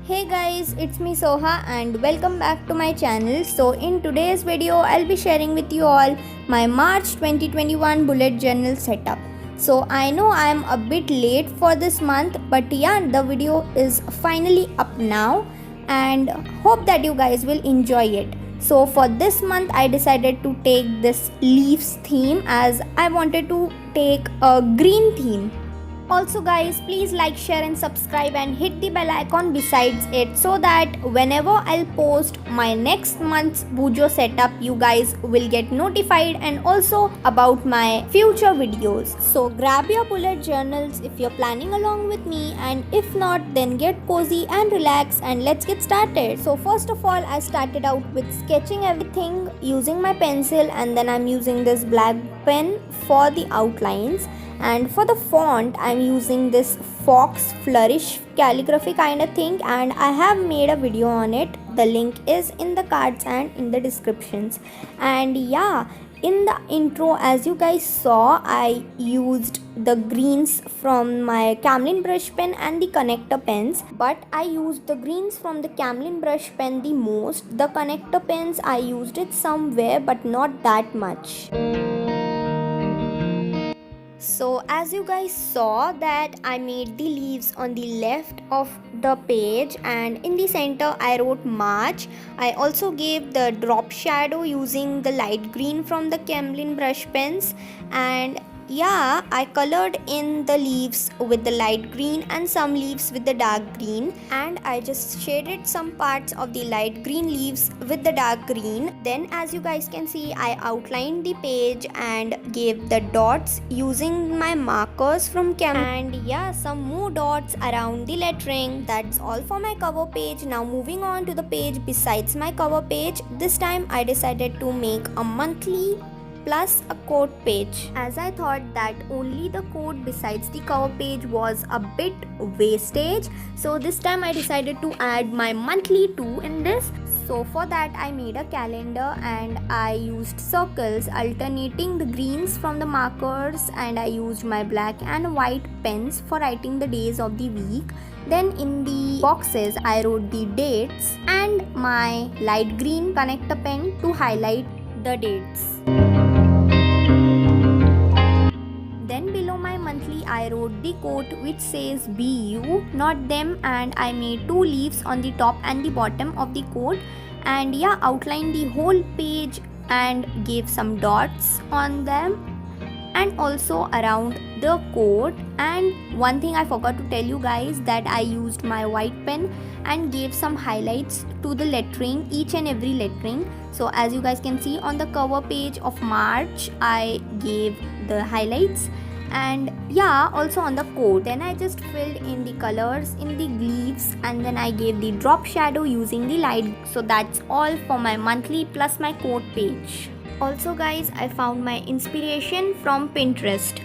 Hey guys, it's me Soha and welcome back to my channel. So in today's video, I'll be sharing with you all my March 2021 bullet journal setup. So I know I'm a bit late for this month, but yeah, the video is finally up now and hope that you guys will enjoy it. So for this month, I decided to take this leaves theme as I wanted to take a green theme. Also guys, please like, share and subscribe and hit the bell icon besides it so that whenever I'll post my next month's Bujo setup, you guys will get notified and also about my future videos. So grab your bullet journals if you're planning along with me, and if not, then get cozy and relax and let's get started. So first of all, I started out with sketching everything using my pencil, and then I'm using this black pen for the outlines. And for the font, I'm using this fox flourish calligraphy kind of thing, and I have made a video on it. The link is in the cards and in the descriptions. And yeah, in the intro, as you guys saw, I used the greens from my Camlin brush pen and the connector pens, but I used the greens from the Camlin brush pen the most. The connector pens, I used it somewhere but not that much. So as you guys saw that I made the leaves on the left of the page, and in the center I wrote March. I also gave the drop shadow using the light green from the Camlin brush pens, and yeah, I colored in the leaves with the light green and some leaves with the dark green, and I just shaded some parts of the light green leaves with the dark green. Then as you guys can see, I outlined the page and gave the dots using my markers from and yeah, some more dots around the lettering. That's all for my cover page. Now moving on to the page besides my cover page. This time I decided to make a monthly plus a quote page, as I thought that only the quote besides the cover page was a bit wastage. So this time I decided to add my monthly too in this. So for that I made a calendar and I used circles alternating the greens from the markers, and I used my black and white pens for writing the days of the week. Then in the boxes I wrote the dates and my light green connector pen to highlight the dates. Then below my monthly I wrote the quote which says be you, not them, and I made two leaves on the top and the bottom of the quote, and yeah, outlined the whole page and gave some dots on them and also around the quote. And one thing I forgot to tell you guys, that I used my white pen and gave some highlights to the lettering, each and every lettering. So as you guys can see on the cover page of March, I gave the highlights, and yeah, also on the quote. Then I just filled in the colors in the leaves, and then I gave the drop shadow using the light. So that's all for my monthly plus my quote page. Also guys, I found my inspiration from Pinterest.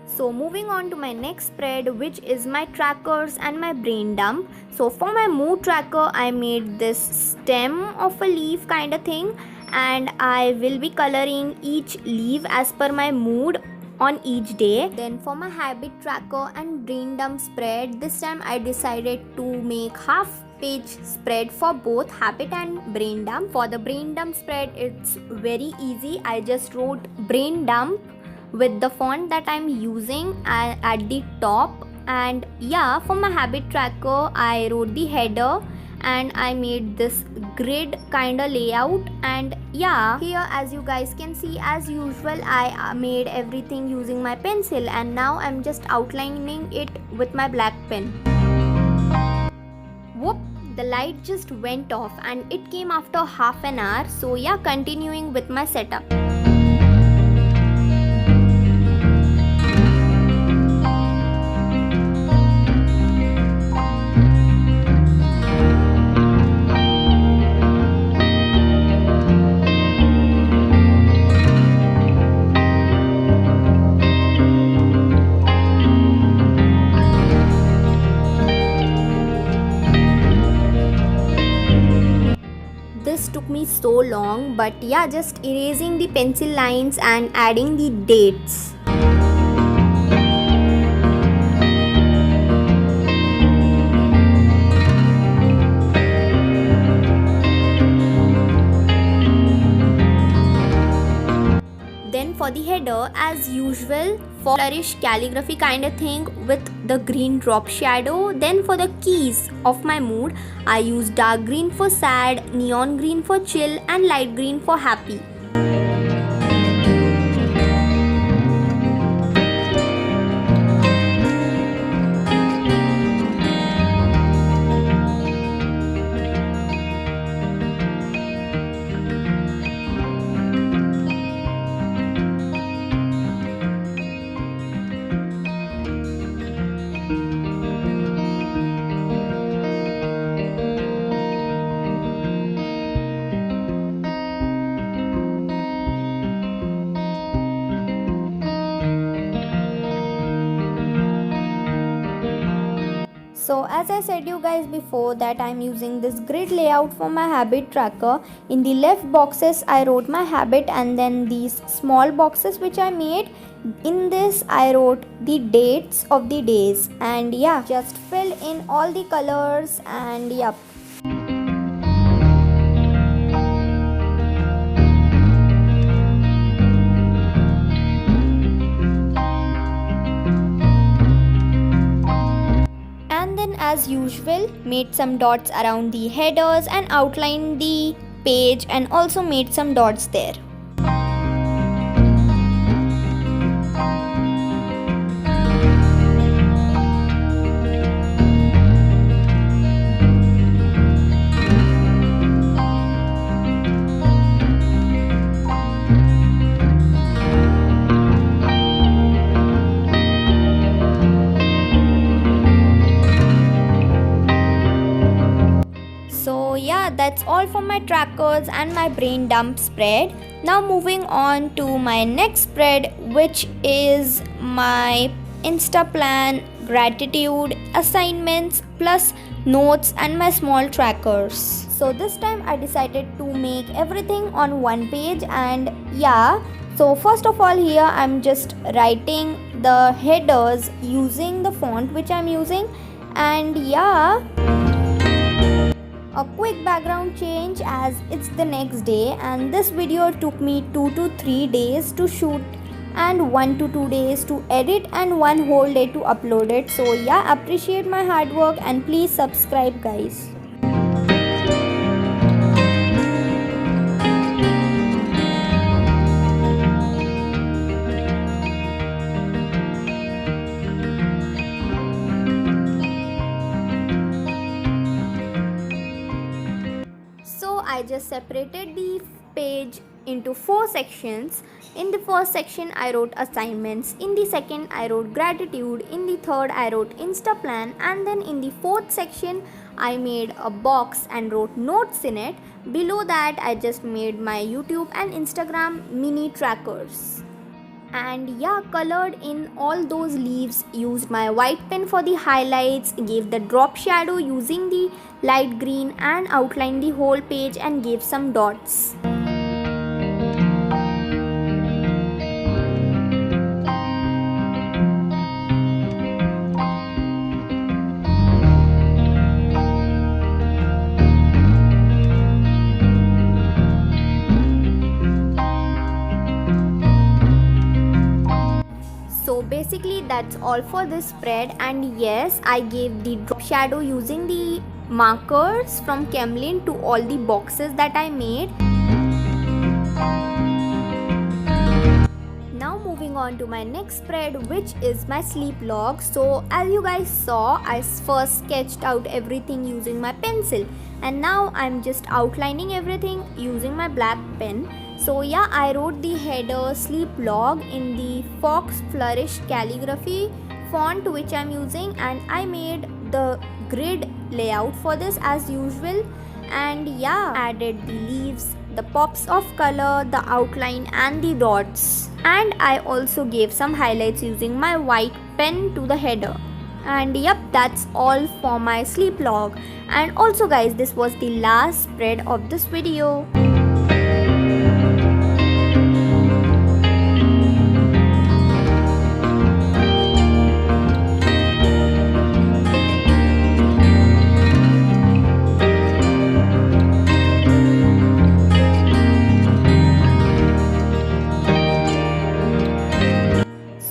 So moving on to my next spread, which is my trackers and my brain dump. So for my mood tracker, I made this stem of a leaf kind of thing, and I will be coloring each leaf as per my mood on each day. Then for my habit tracker and brain dump spread, this time I decided to make half page spread for both habit and brain dump. For the brain dump spread, it's very easy. I just wrote brain dump with the font that I'm using at the top, and yeah, for my habit tracker I wrote the header and I made this grid kind of layout. And yeah, here as you guys can see, as usual I made everything using my pencil, and now I'm just outlining it with my black pen. Whoop, the light just went off and it came after half an hour. So yeah, continuing with my setup. took me so long, but yeah, just erasing the pencil lines and adding the dates. Then for the header, as usual, for flourish calligraphy kind of thing with the green drop shadow. Then for the keys of my mood, I use dark green for sad, neon green for chill, and light green for happy. So as I said you guys before that I'm using this grid layout for my habit tracker. In the left boxes I wrote my habit, and then these small boxes which I made, in this I wrote the dates of the days, and yeah, just fill in all the colors and yep. As usual, made some dots around the headers and outlined the page and also made some dots there. Yeah, that's all for my trackers and my brain dump spread. Now moving on to my next spread, which is my Instaplan, gratitude, assignments plus notes and my small trackers. So this time I decided to make everything on one page, and yeah, so first of all here I'm just writing the headers using the font which I'm using, and yeah, a quick background change as it's the next day, and this video took me 2 to 3 days to shoot and 1 to 2 days to edit and 1 whole day to upload it. So yeah, appreciate my hard work and please subscribe guys. I just separated the page into 4 sections. In the first section I wrote assignments, in the second I wrote gratitude, in the third I wrote Instaplan, and then in the fourth section I made a box and wrote notes in it. Below that I just made my YouTube and Instagram mini trackers. And yeah, colored in all those leaves, used my white pen for the highlights, gave the drop shadow using the light green, and outlined the whole page and gave some dots. So basically that's all for this spread, and yes, I gave the drop shadow using the markers from Camlin to all the boxes that I made. Now moving on to my next spread, which is my sleep log. So as you guys saw, I first sketched out everything using my pencil, and now I'm just outlining everything using my black pen. So yeah, I wrote the header sleep log in the Fox Flourish calligraphy font which I'm using, and I made the grid layout for this as usual, and yeah, added the leaves, the pops of color, the outline and the dots, and I also gave some highlights using my white pen to the header. And yep, that's all for my sleep log. And also guys, this was the last spread of this video.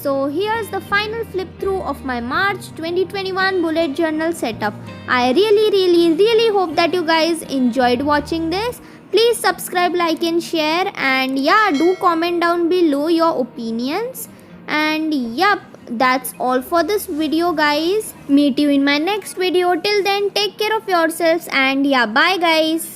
So here's the final flip through of my March 2021 bullet journal setup. I really hope that you guys enjoyed watching this. Please subscribe, like and share, and yeah, do comment down below your opinions. And yep, that's all for this video guys. Meet you in my next video. Till then, take care of yourselves and yeah, bye guys.